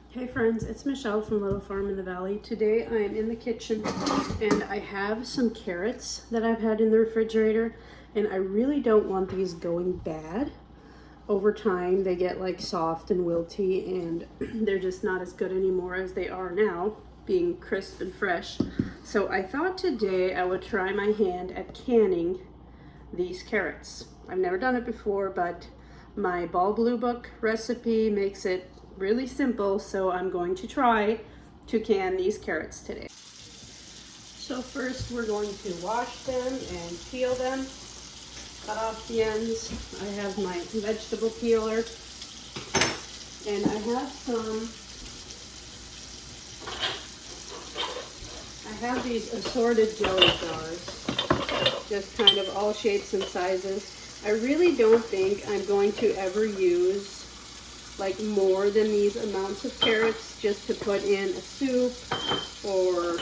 Hey friends, it's Michelle from Little Farm in the Valley. Today I am in the kitchen and I have some carrots that I've had in the refrigerator, and I really don't want these going bad. Over time they get like soft and wilty and they're just not as good anymore as they are now, being crisp and fresh. So I thought today I would try my hand at canning these carrots. I've never done it before, but my Ball Blue Book recipe makes it really simple, so I'm going to try to can these carrots today. So first we're going to wash them and peel them, cut off the ends. I have my vegetable peeler, and I have these assorted jelly jars, just kind of all shapes and sizes. I really don't think I'm going to ever use like more than these amounts of carrots just to put in a soup or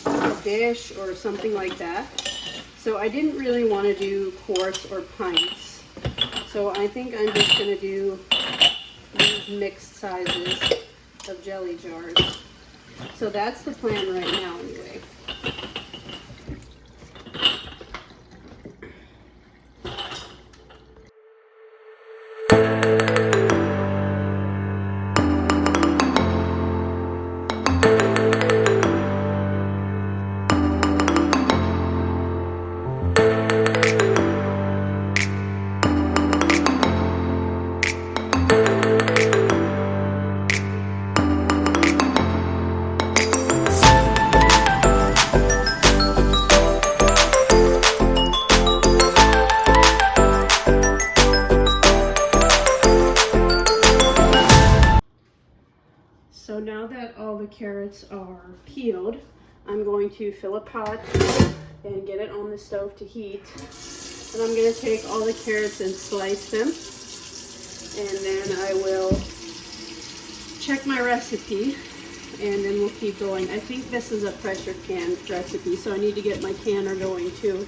a dish or something like that. So I didn't really want to do quarts or pints. So I think I'm just going to do these mixed sizes of jelly jars. So that's the plan right now anyway. So now that all the carrots are peeled, I'm going to fill a pot and get it on the stove to heat. And I'm going to take all the carrots and slice them. And then I will check my recipe and then we'll keep going. I think this is a pressure can recipe, so I need to get my canner going too.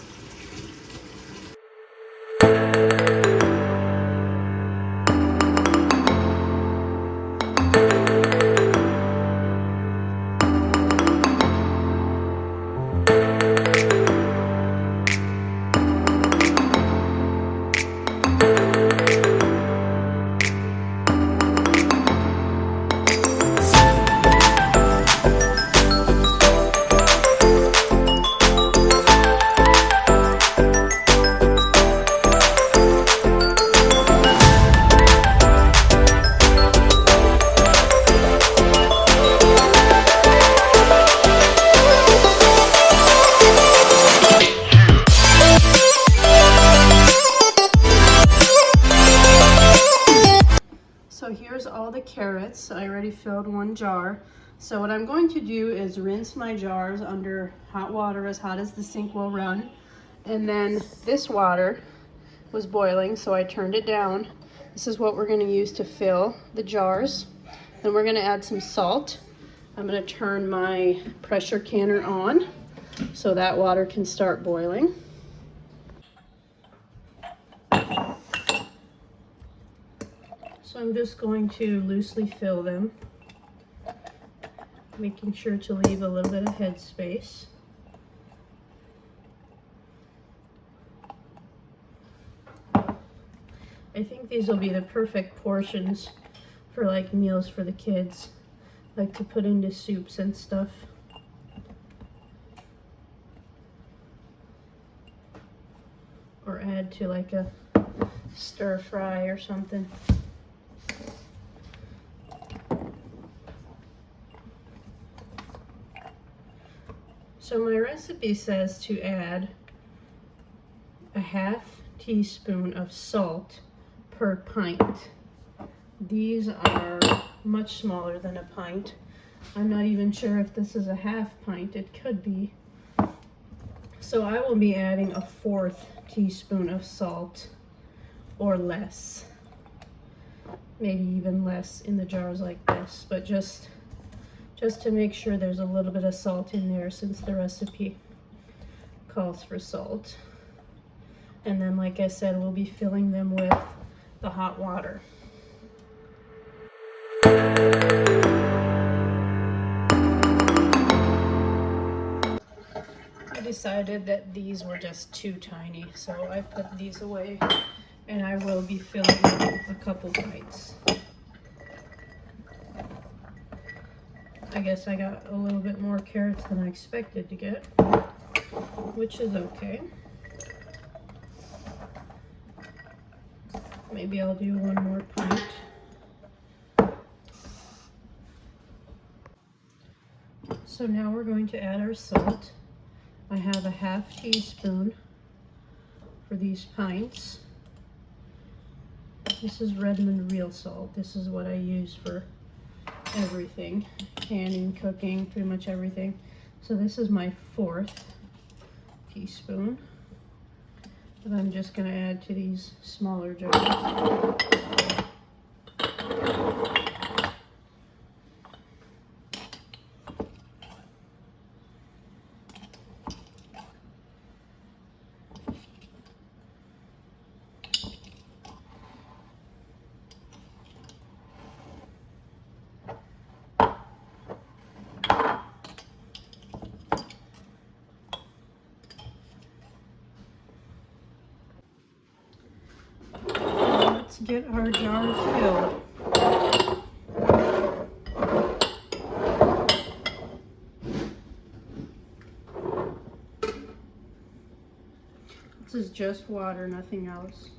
So here's all the carrots. I already filled one jar. So what I'm going to do is rinse my jars under hot water, as hot as the sink will run. And then this water was boiling, so I turned it down. This is what we're going to use to fill the jars. Then we're going to add some salt. I'm going to turn my pressure canner on so that water can start boiling. So I'm just going to loosely fill them, making sure to leave a little bit of head space. I think these will be the perfect portions for like meals for the kids, like to put into soups and stuff. Or add to like a stir fry or something. So my recipe says to add a half teaspoon of salt per pint. These are much smaller than a pint. I'm not even sure if this is a half pint. It could be. So I will be adding a 1/4 teaspoon of salt or less. Maybe even less in the jars like this, but just to make sure there's a little bit of salt in there since the recipe calls for salt. And then, like I said, we'll be filling them with the hot water. I decided that these were just too tiny, so I put these away, and I will be filling a couple bites. I guess I got a little bit more carrots than I expected to get, which is okay. Maybe I'll do one more pint. So now we're going to add our salt. I have a half teaspoon for these pints. This is Redmond real salt. This is what I use for everything, canning, cooking, pretty much everything. So this is my 4th teaspoon that I'm just going to add to these smaller jars. Let's get our jars filled. This is just water, nothing else.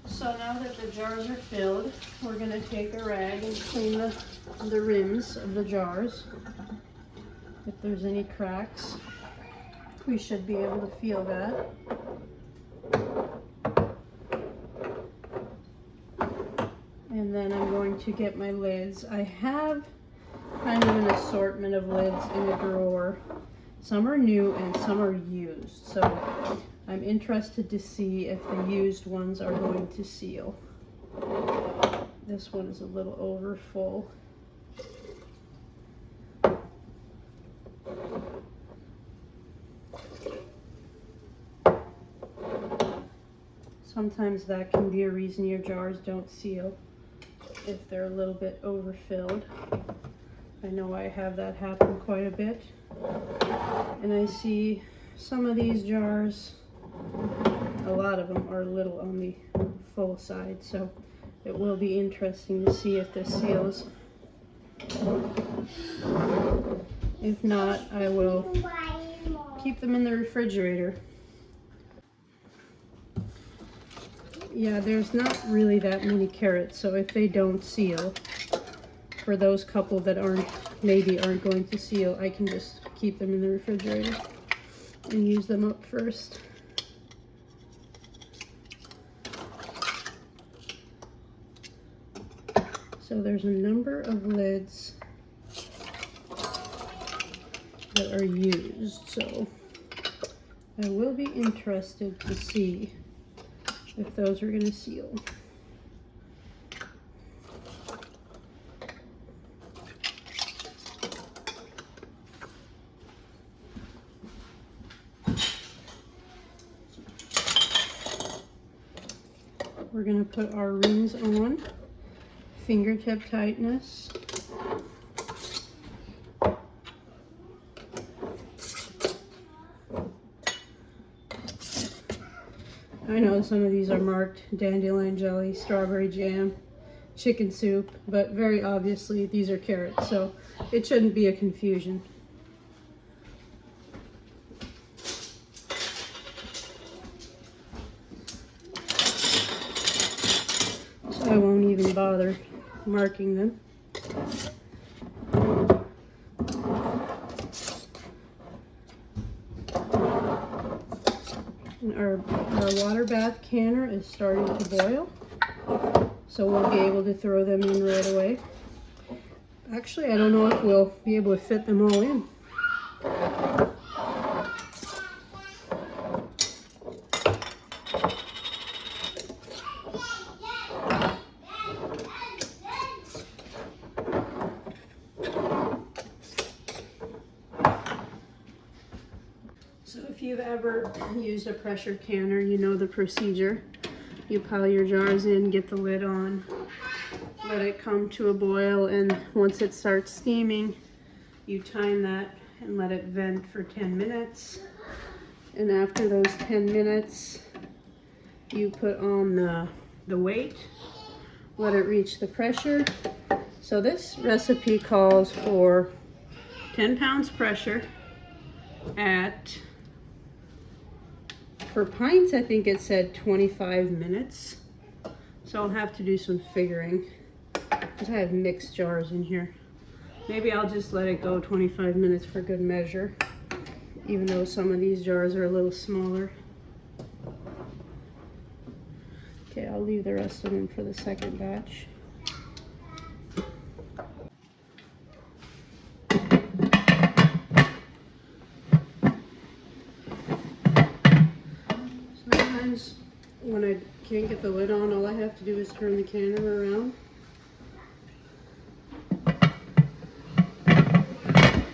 So now that the jars are filled, we're going to take a rag and clean the rims of the jars. If there's any cracks, we should be able to feel that. And then I'm going to get my lids. I have kind of an assortment of lids in a drawer. Some are new and some are used. So I'm interested to see if the used ones are going to seal. This one is a little over full. Sometimes that can be a reason your jars don't seal, if they're a little bit overfilled. I know I have that happen quite a bit. And I see some of these jars, a lot of them are a little on the full side, so it will be interesting to see if this seals. If not, I will keep them in the refrigerator. Yeah, there's not really that many carrots, so if they don't seal, for those couple that maybe aren't going to seal, I can just keep them in the refrigerator and use them up first. So there's a number of lids that are used, so I will be interested to see if those are going to seal. We're going to put our rings on, fingertip tightness. I know some of these are marked dandelion jelly, strawberry jam, chicken soup, but very obviously these are carrots, so it shouldn't be a confusion. So I won't even bother marking them. Our water bath canner is starting to boil, so we'll be able to throw them in right away. Actually, I don't know if we'll be able to fit them all in. So if you've ever used a pressure canner, you know the procedure. You pile your jars in, get the lid on, let it come to a boil, and once it starts steaming, you time that and let it vent for 10 minutes. And after those 10 minutes, you put on the weight, let it reach the pressure. So this recipe calls for 10 pounds pressure at, for pints, I think it said 25 minutes. So I'll have to do some figuring because I have mixed jars in here. Maybe I'll just let it go 25 minutes for good measure, even though some of these jars are a little smaller. Okay, I'll leave the rest of them for the second batch. Sometimes when I can't get the lid on, all I have to do is turn the canner around.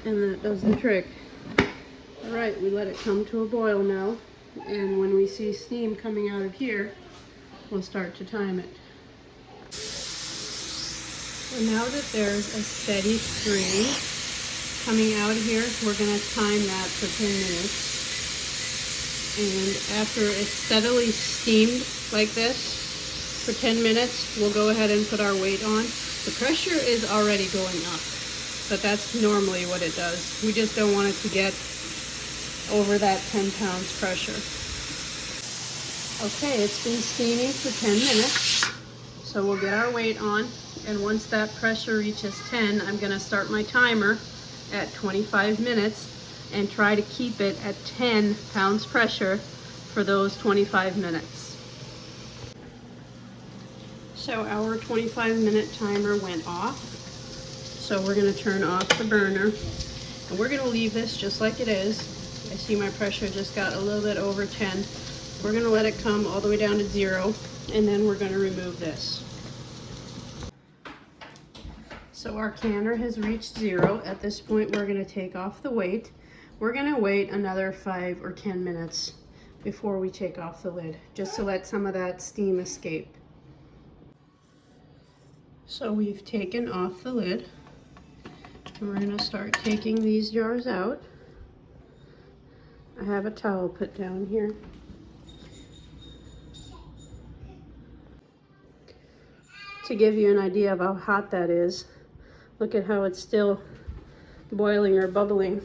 And that does the trick. Alright, we let it come to a boil now. And when we see steam coming out of here, we'll start to time it. So now that there's a steady stream coming out here, we're going to time that for 10 minutes. And after it's steadily steamed like this for 10 minutes, we'll go ahead and put our weight on. The pressure is already going up, but that's normally what it does. We just don't want it to get over that 10 pounds pressure. Okay, it's been steaming for 10 minutes, so we'll get our weight on, and once that pressure reaches 10, I'm going to start my timer at 25 minutes and try to keep it at 10 pounds pressure for those 25 minutes. So our 25-minute timer went off, so we're going to turn off the burner, and we're going to leave this just like it is. I see my pressure just got a little bit over 10. We're going to let it come all the way down to 0, and then we're going to remove this. So our canner has reached 0. At this point, we're going to take off the weight. We're going to wait another 5 or 10 minutes before we take off the lid, just to let some of that steam escape. So we've taken off the lid, and we're going to start taking these jars out. I have a towel put down here. To give you an idea of how hot that is, look at how it's still boiling or bubbling.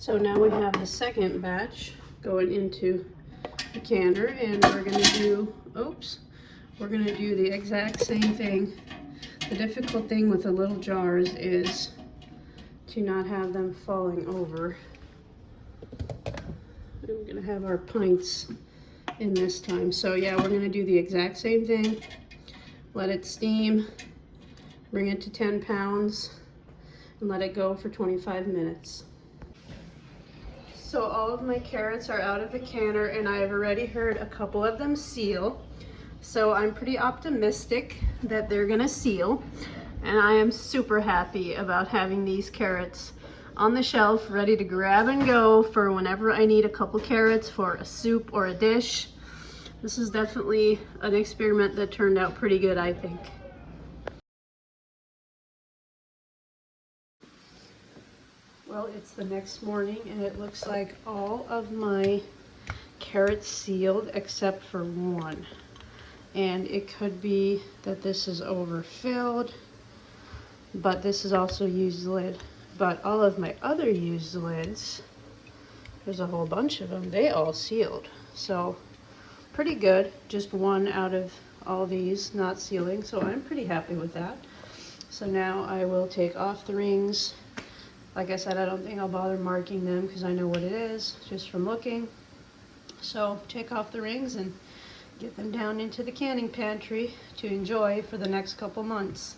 So now we have the second batch going into the canner, and we're gonna do, we're gonna do the exact same thing. The difficult thing with the little jars is to not have them falling over. And we're gonna have our pints in this time. So yeah, we're gonna do the exact same thing. Let it steam, bring it to 10 pounds, and let it go for 25 minutes. So all of my carrots are out of the canner, and I've already heard a couple of them seal. So I'm pretty optimistic that they're gonna seal. And I am super happy about having these carrots on the shelf, ready to grab and go for whenever I need a couple carrots for a soup or a dish. This is definitely an experiment that turned out pretty good, I think. Well, it's the next morning, and it looks like all of my carrots sealed except for one. And it could be that this is overfilled, but this is also used lid. But all of my other used lids, there's a whole bunch of them, they all sealed. So pretty good, just one out of all these not sealing, so I'm pretty happy with that. So now I will take off the rings. Like I said, I don't think I'll bother marking them because I know what it is just from looking. So take off the rings and get them down into the canning pantry to enjoy for the next couple months.